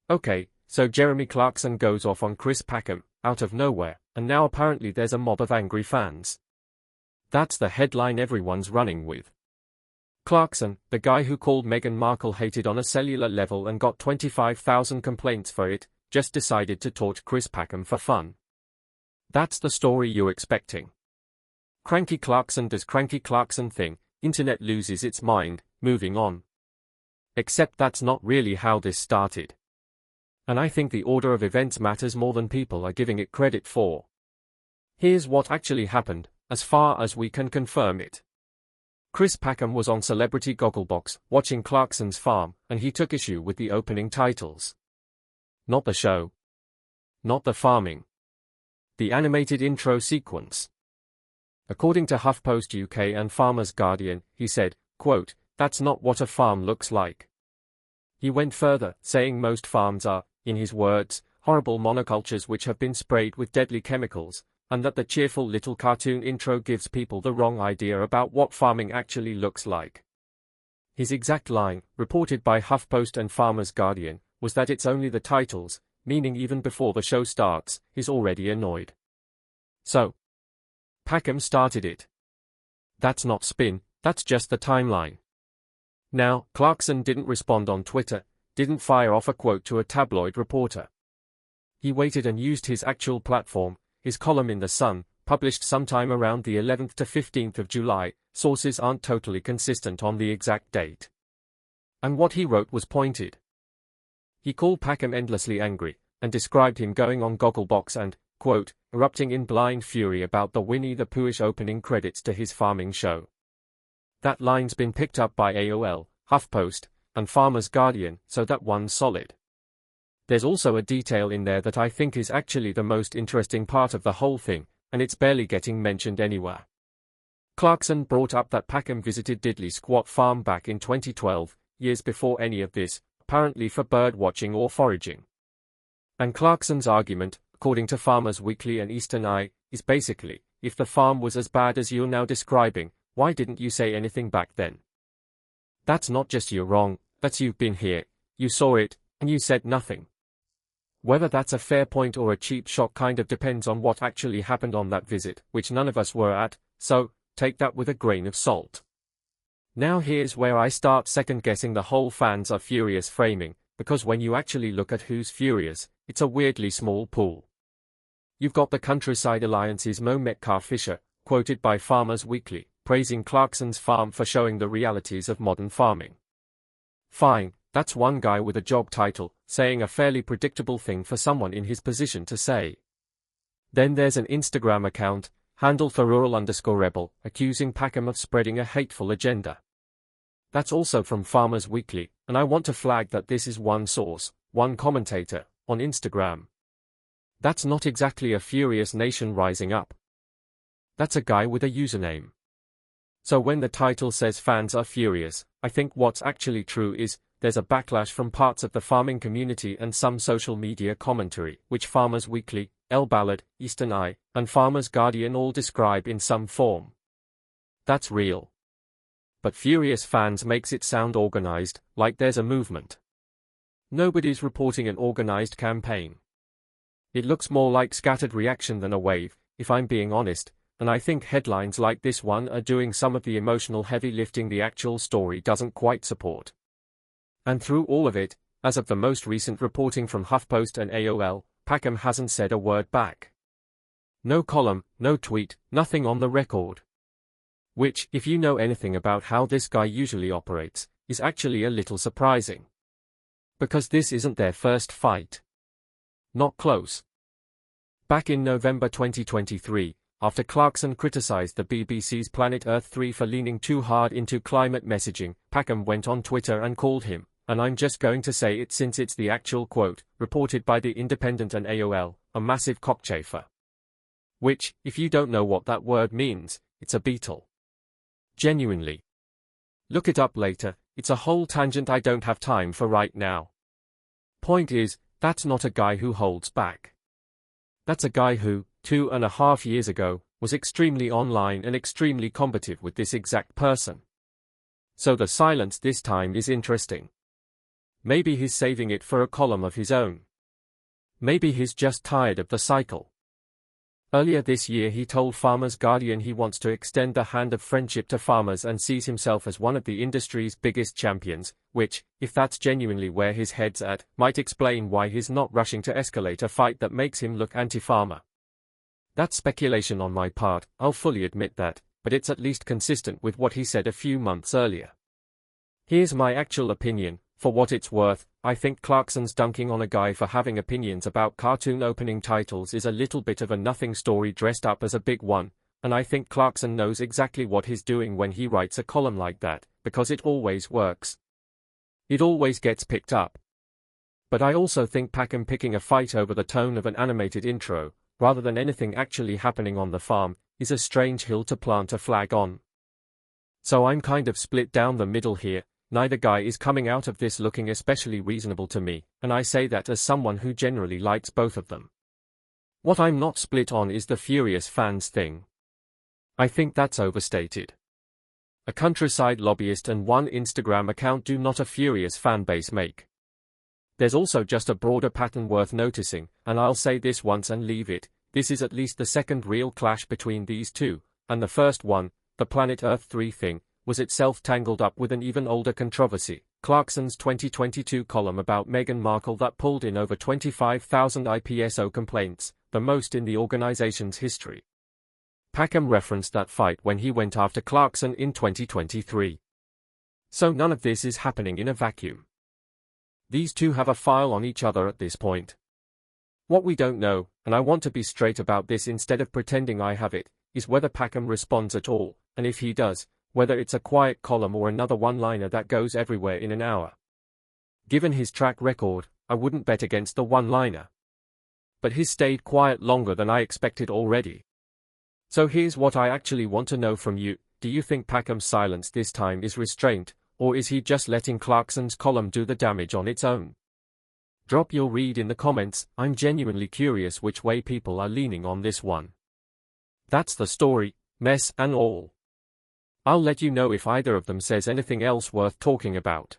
Okay, so Jeremy Clarkson goes off on Chris Packham, out of nowhere, and now apparently there's a mob of angry fans. That's the headline everyone's running with. Clarkson, the guy who called Meghan Markle hated on a cellular level and got 25,000 complaints for it, just decided to torch Chris Packham for fun. That's the story you're expecting. Cranky Clarkson does cranky Clarkson thing, internet loses its mind, moving on. Except that's not really how this started. And I think the order of events matters more than people are giving it credit for. Here's what actually happened, as far as we can confirm it. Chris Packham was on Celebrity Gogglebox, watching Clarkson's farm, and he took issue with the opening titles. Not the show. Not the farming. The animated intro sequence. According to HuffPost UK and Farmer's Guardian, he said, quote, "That's not what a farm looks like." He went further, saying most farms are, in his words, horrible monocultures which have been sprayed with deadly chemicals, and that the cheerful little cartoon intro gives people the wrong idea about what farming actually looks like. His exact line, reported by HuffPost and Farmer's Guardian, was that it's only the titles, meaning even before the show starts, he's already annoyed. So, Packham started it. That's not spin, that's just the timeline. Now, Clarkson didn't respond on Twitter, didn't fire off a quote to a tabloid reporter. He waited and used his actual platform, his column in The Sun, published sometime around the 11th to 15th of July, sources aren't totally consistent on the exact date. And what he wrote was pointed. He called Packham endlessly angry, and described him going on Gogglebox and, quote, erupting in blind fury about the Winnie the Pooh-ish opening credits to his farming show. That line's been picked up by AOL, HuffPost, and Farmer's Guardian, so that one's solid. There's also a detail in there that I think is actually the most interesting part of the whole thing, and it's barely getting mentioned anywhere. Clarkson brought up that Packham visited Diddley Squat Farm back in 2012, years before any of this, apparently for bird watching or foraging. And Clarkson's argument, according to Farmers Weekly and Eastern Eye, is basically, if the farm was as bad as you're now describing, why didn't you say anything back then? That's not just you're wrong, that's you've been here, you saw it, and you said nothing. Whether that's a fair point or a cheap shot kind of depends on what actually happened on that visit, which none of us were at, so, take that with a grain of salt. Now here's where I start second-guessing the whole fans are furious framing, because when you actually look at who's furious, it's a weirdly small pool. You've got the Countryside Alliance's Mo Metcalf-Fisher, quoted by Farmers Weekly, praising Clarkson's farm for showing the realities of modern farming. Fine, that's one guy with a job title, saying a fairly predictable thing for someone in his position to say. Then there's an Instagram account, handle @rural_rebel, accusing Packham of spreading a hateful agenda. That's also from Farmers Weekly, and I want to flag that this is one source, one commentator, on Instagram. That's not exactly a furious nation rising up. That's a guy with a username. So when the title says fans are furious, I think what's actually true is, there's a backlash from parts of the farming community and some social media commentary, which Farmers Weekly, El Ballad, Eastern Eye, and Farmers Guardian all describe in some form. That's real. But furious fans makes it sound organized, like there's a movement. Nobody's reporting an organized campaign. It looks more like scattered reaction than a wave, if I'm being honest, and I think headlines like this one are doing some of the emotional heavy lifting the actual story doesn't quite support. And through all of it, as of the most recent reporting from HuffPost and AOL, Packham hasn't said a word back. No column, no tweet, nothing on the record. Which, if you know anything about how this guy usually operates, is actually a little surprising. Because this isn't their first fight. Not close. Back in November 2023, after Clarkson criticized the BBC's Planet Earth 3 for leaning too hard into climate messaging, Packham went on Twitter and called him, and I'm just going to say it since it's the actual quote, reported by The Independent and AOL, a massive cockchafer. Which, if you don't know what that word means, it's a beetle. Genuinely. Look it up later, it's a whole tangent I don't have time for right now. Point is, that's not a guy who holds back. That's a guy who, 2.5 years ago, was extremely online and extremely combative with this exact person. So the silence this time is interesting. Maybe he's saving it for a column of his own. Maybe he's just tired of the cycle. Earlier this year he told Farmers Guardian he wants to extend the hand of friendship to farmers and sees himself as one of the industry's biggest champions, which, if that's genuinely where his head's at, might explain why he's not rushing to escalate a fight that makes him look anti-farmer. That's speculation on my part, I'll fully admit that, but it's at least consistent with what he said a few months earlier. Here's my actual opinion. For what it's worth, I think Clarkson's dunking on a guy for having opinions about cartoon opening titles is a little bit of a nothing story dressed up as a big one, and I think Clarkson knows exactly what he's doing when he writes a column like that, because it always works. It always gets picked up. But I also think Packham picking a fight over the tone of an animated intro, rather than anything actually happening on the farm, is a strange hill to plant a flag on. So I'm kind of split down the middle here. Neither guy is coming out of this looking especially reasonable to me, and I say that as someone who generally likes both of them. What I'm not split on is the furious fans thing. I think that's overstated. A countryside lobbyist and one Instagram account do not a furious fanbase make. There's also just a broader pattern worth noticing, and I'll say this once and leave it, this is at least the second real clash between these two, and the first one, the Planet Earth 3 thing, was itself tangled up with an even older controversy, Clarkson's 2022 column about Meghan Markle that pulled in over 25,000 IPSO complaints, the most in the organization's history. Packham referenced that fight when he went after Clarkson in 2023. So none of this is happening in a vacuum. These two have a file on each other at this point. What we don't know, and I want to be straight about this instead of pretending I have it, is whether Packham responds at all, and if he does, whether it's a quiet column or another one-liner that goes everywhere in an hour. Given his track record, I wouldn't bet against the one-liner. But he's stayed quiet longer than I expected already. So here's what I actually want to know from you, do you think Packham's silence this time is restraint, or is he just letting Clarkson's column do the damage on its own? Drop your read in the comments, I'm genuinely curious which way people are leaning on this one. That's the story, mess and all. I'll let you know if either of them says anything else worth talking about.